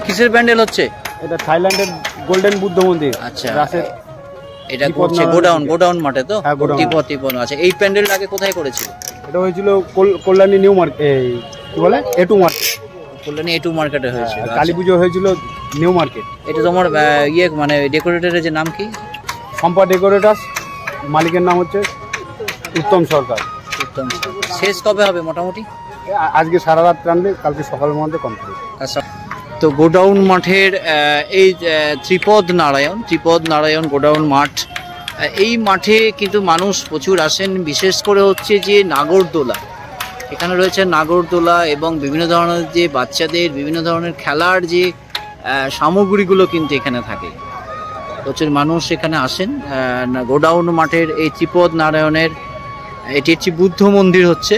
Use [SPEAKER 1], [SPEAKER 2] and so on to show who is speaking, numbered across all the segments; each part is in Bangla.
[SPEAKER 1] কিসের প্যান্ডেল হচ্ছে?
[SPEAKER 2] এটা থাইল্যান্ডের গোল্ডেন বুদ্ধ মন্দির।
[SPEAKER 1] আচ্ছা, এটা করছে গোডাউন মাঠে তো? তিপন। আচ্ছা, এই প্যান্ডেলটা আগে কোথায় করেছিল?
[SPEAKER 2] এটা হয়েছিল কল্যাণী নিউ মার্কেট, কি বলে এটু মার্কেট।
[SPEAKER 1] কল্যাণী এটু মার্কেটে হয়েছিল।
[SPEAKER 2] কালী পুজো হয়েছিল নিউ মার্কেট।
[SPEAKER 1] এটা তোমার ইয়ে মানে ডেকোরেটরের যে নাম কি?
[SPEAKER 2] সম্পা ডেকোরেটার্স, মালিকের নাম হচ্ছে উত্তম সরকার।
[SPEAKER 1] শেষ কবে হবে মোটামুটি?
[SPEAKER 2] আজকে সারা রাত টানবে, কালকে সকালের মধ্যে কমপ্লিট।
[SPEAKER 1] আচ্ছা, তো গোডাউন মাঠের এই ত্রিপদ নারায়ণ গোডাউন মাঠ, এই মাঠে কিন্তু মানুষ প্রচুর আসেন। বিশেষ করে হচ্ছে যে নাগরদোলা, এখানে রয়েছে নাগরদোলা এবং বিভিন্ন ধরনের যে বাচ্চাদের বিভিন্ন ধরনের খেলার যে সামগ্রীগুলো কিন্তু এখানে থাকে। প্রচুর মানুষ এখানে আসেন। গোডাউন মাঠের এই ত্রিপদ নারায়ণের এটি একটি বুদ্ধ মন্দির হচ্ছে।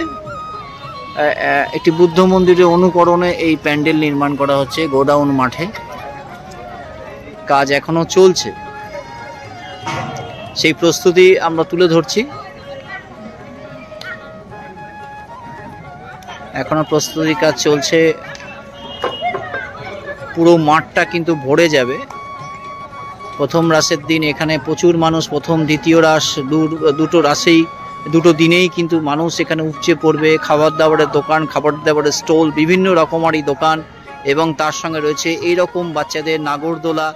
[SPEAKER 1] একটি বুদ্ধ মন্দিরের অনুকরণে এই প্যান্ডেল নির্মাণ করা হচ্ছে গোডাউন মাঠে। কাজ এখনো চলছে, সেই প্রস্তুতি আমরা তুলে ধরছি। এখনো প্রস্তুতি কাজ চলছে, পুরো মাঠটা কিন্তু ভরে যাবে। প্রথম রাসের দিন এখানে প্রচুর মানুষ, প্রথম দ্বিতীয় রাস দুটো রাসেই দুটো দিনেই কিন্তু মানুষ এখানে উপচে পড়বে। খাবার দাবারের দোকান, খাবার দাবারের স্টল, বিভিন্ন রকমারি দোকান এবং তার সঙ্গে রয়েছে এই রকম বাচ্চাদের নাগরদোলা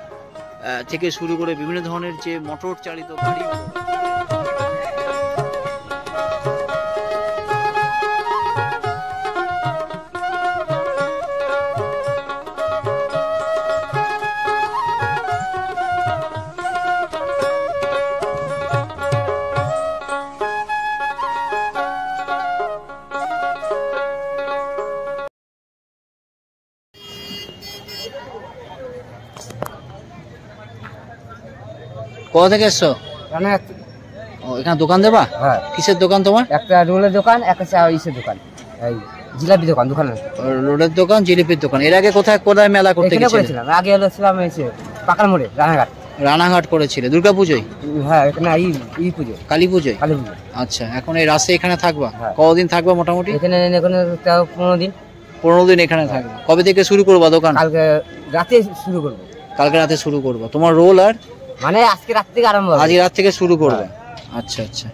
[SPEAKER 1] থেকে শুরু করে বিভিন্ন ধরনের যে মোটর চালিত গাড়ি। কোথা থেকে এসছো? এখানে দোকান দেবা?
[SPEAKER 3] হ্যাঁ।
[SPEAKER 1] কিসের দোকান তোমার?
[SPEAKER 3] একটা রোলের দোকান, একটা ইসের দোকান, এই জিলাপি দোকান।
[SPEAKER 1] রোলের দোকান, জিলিপির দোকান। এর আগে কোথায় মেলা করতে গিয়েছিলেন?
[SPEAKER 3] আগে হলো ছিলাম এসে পাকার মোড়ে
[SPEAKER 1] রানাঘাট করেছিলে দুর্গা পুজোয়?
[SPEAKER 3] হ্যাঁ, এখানে এই পুজো, কালী পুজো।
[SPEAKER 1] আচ্ছা, এখন এই রাস্তায় এখানে থাকবা? কতদিন থাকবা মোটামুটি
[SPEAKER 3] এখানে? 15 দিন।
[SPEAKER 1] 15 দিন এখানে থাকবে। কবে থেকে শুরু করবা দোকান?
[SPEAKER 3] কালকে রাতে শুরু করবো।
[SPEAKER 1] কালকে রাতে শুরু করবো। তোমার রোল আর
[SPEAKER 3] মানে আজকে রাত থেকে আরম্ভ হবে?
[SPEAKER 1] আজকে রাত থেকে শুরু করবে। আচ্ছা আচ্ছা,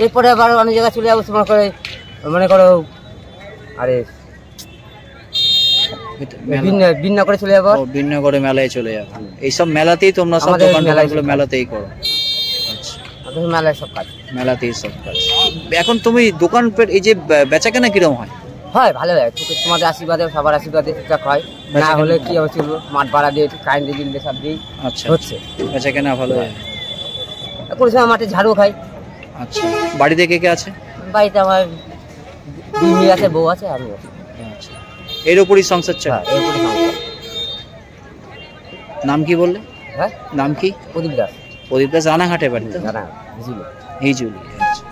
[SPEAKER 3] এরপরে আবার অনেক জায়গায় চলে যাবো। তোমার করে মনে করো আরে বিন্না চলে যাবো।
[SPEAKER 1] বিন্নগরে মেলায় চলে যাবো। এইসব মেলাতেই তোমরা সব দোকানগুলো মেলাতেই করো? আচ্ছা,
[SPEAKER 3] মেলায় সব কাজ,
[SPEAKER 1] মেলাতেই সব কাজ। এখন তুমি দোকান এই যে বেচা কেনা কিরকম হয়?
[SPEAKER 3] হয় ভালো হয়, তোমাদের আশীর্বাদে, সবার আশীর্বাদে ঠিকঠাক হয়। না হলে কি হবে, চলবো মাঠ ভাড়া দিয়ে, কারেন্ট বিল দিয়ে, সব দিয়ে।
[SPEAKER 1] আচ্ছা, হচ্ছে বেচা কেনা ভালো হয়।
[SPEAKER 3] কোনো সময় মাঠে ঝাড়ু খাই।
[SPEAKER 1] আচ্ছা, বাড়িতে কে কে আছে?
[SPEAKER 3] বাড়িতে আমার 2 মেয়ে আছে, বউ আছে, আমি আছি।
[SPEAKER 1] আচ্ছা, এর উপরই সংসার চলে?
[SPEAKER 3] এর উপরই সংসার।
[SPEAKER 1] নাম কি বললে?
[SPEAKER 3] হ্যাঁ,
[SPEAKER 1] নাম কি?
[SPEAKER 3] প্রদীপ দাস।
[SPEAKER 1] প্রদীপ দাস রানাঘাটে বাড়ি?
[SPEAKER 3] রানাঘাট, হিজুলি।
[SPEAKER 1] আচ্ছা।